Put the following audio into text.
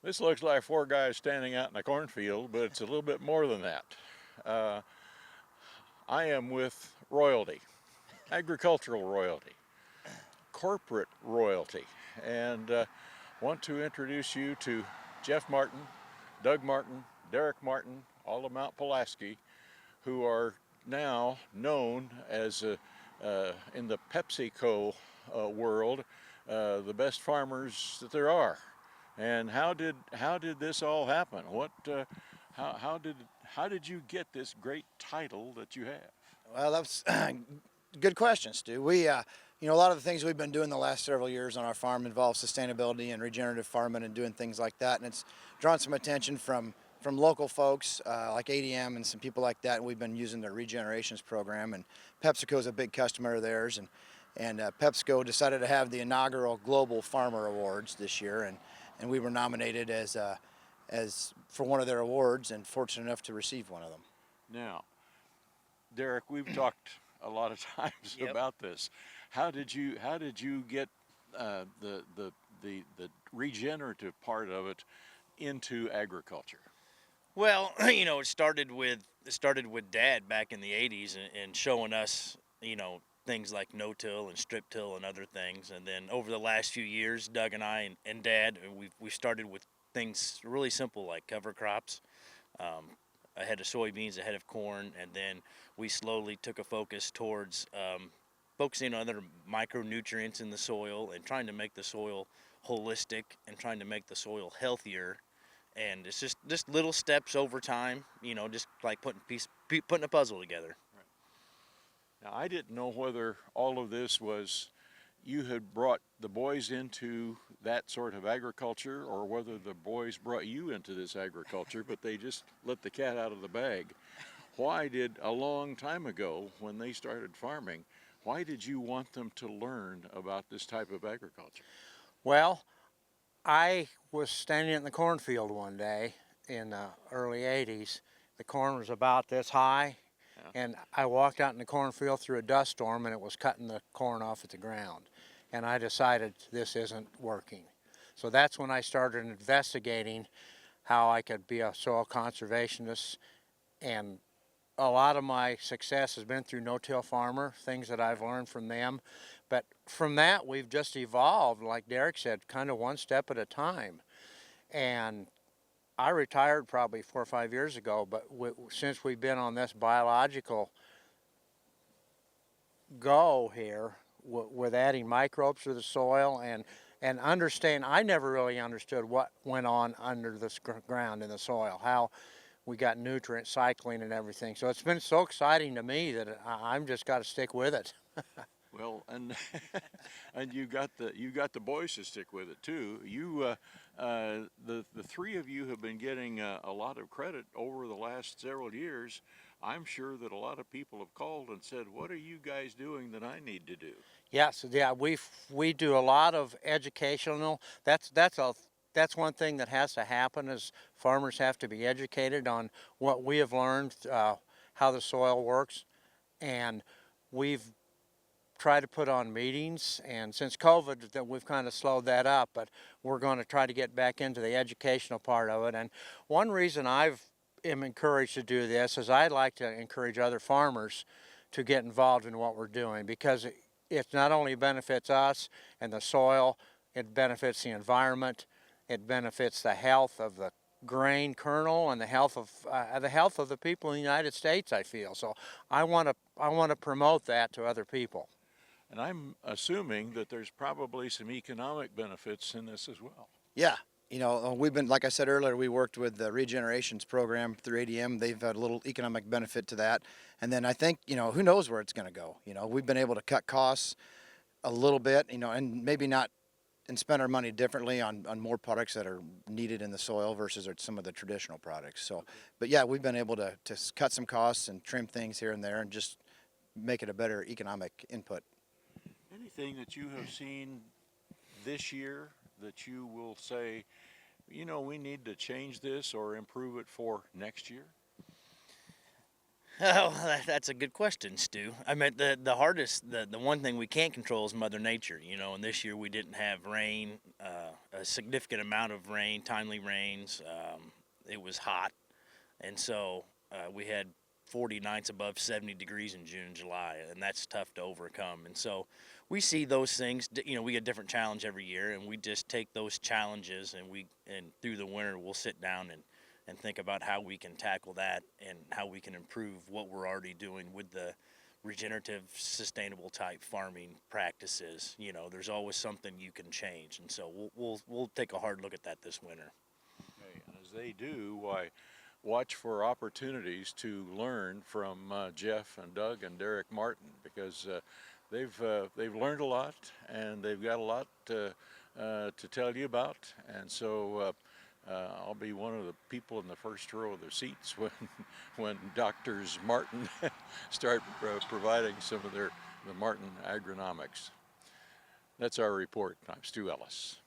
This looks like four guys standing out in a cornfield, but it's a little bit more than that. Uh, I am with royalty, agricultural royalty, corporate royalty, and want to introduce you to Jeff Martin, Doug Martin, Derek Martin, all of Mount Pulaski, who are now known as in the PepsiCo world the best farmers that there are. And how did this all happen? How did you get this great title that you have? Well, that's good question, Stu. A lot of the things we've been doing the last several years on our farm involve sustainability and regenerative farming and doing things like that, and it's drawn some attention from local folks like ADM and some people like that. And we've been using their regenerations program, and PepsiCo is a big customer of theirs, and PepsiCo decided to have the inaugural Global Farmer Awards this year, and we were nominated as for one of their awards, and fortunate enough to receive one of them. Now, Derek, we've talked a lot of times Yep. about this. How did you get the regenerative part of it into agriculture? Well, it started with Dad back in the '80s and showing us, things like no-till and strip-till and other things. And then over the last few years, Doug and I and Dad, we started with things really simple like cover crops, ahead of soybeans, ahead of corn, and then we slowly took a focus towards focusing on other micronutrients in the soil and trying to make the soil holistic and trying to make the soil healthier. And it's just little steps over time, just like putting a puzzle together. Now, I didn't know whether all of this was you had brought the boys into that sort of agriculture or whether the boys brought you into this agriculture, but they just let the cat out of the bag. Why did, a long time ago when they started farming, why did you want them to learn about this type of agriculture? Well, I was standing in the cornfield one day in the early 80s. The corn was about this high, and I walked out in the cornfield through a dust storm, and it was cutting the corn off at the ground. And I decided this isn't working. So that's when I started investigating how I could be a soil conservationist, and a lot of my success has been through no-till farmer, things that I've learned from them. But from that, we've just evolved, like Derek said, kind of one step at a time. And I retired probably 4 or 5 years ago, but since we've been on this biological go here with adding microbes to the soil and understand, I never really understood what went on under the ground in the soil, how we got nutrient cycling and everything. So it's been so exciting to me that I'm just got to stick with it. Well, and and you got the boys to stick with it too. The three of you have been getting a lot of credit over the last several years. I'm sure that a lot of people have called and said, "What are you guys doing that I need to do?" Yes, yeah, we do a lot of educational. That's one thing that has to happen is farmers have to be educated on what we have learned, how the soil works, and we've try to put on meetings, and since COVID that we've kind of slowed that up, but we're going to try to get back into the educational part of it. And one reason am encouraged to do this is I'd like to encourage other farmers to get involved in what we're doing, because it not only benefits us and the soil, it benefits the environment, it benefits the health of the grain kernel and the health of the people in the United States, I feel. So I want to promote that to other people. And I'm assuming that there's probably some economic benefits in this as well. Yeah, we've been, like I said earlier, we worked with the regenerations program through ADM. They've had a little economic benefit to that. And then I think, who knows where it's going to go. We've been able to cut costs a little bit, and maybe not, and spend our money differently on more products that are needed in the soil versus some of the traditional products. So, but yeah, we've been able to cut some costs and trim things here and there and just make it a better economic input. Anything that you have seen this year that you will say, we need to change this or improve it for next year? Oh, that's a good question, Stu. I mean, the hardest, the one thing we can't control is Mother Nature, you know. And this year we didn't have rain, a significant amount of rain, timely rains. It was hot, and so we had 40 nights above 70 degrees in June and July, and that's tough to overcome. And so we see those things. You know, we get a different challenge every year, and we just take those challenges, and through the winter we'll sit down and think about how we can tackle that and how we can improve what we're already doing with the regenerative, sustainable type farming practices. You know, there's always something you can change, and so we'll take a hard look at that this winter. Okay, and as they do, why, watch for opportunities to learn from Jeff and Doug and Derek Martin, because they've learned a lot and they've got a lot to tell you about, and so I'll be one of the people in the first row of the seats when Doctors Martin start providing some of the Martin agronomics. That's our report. I'm Stu Ellis.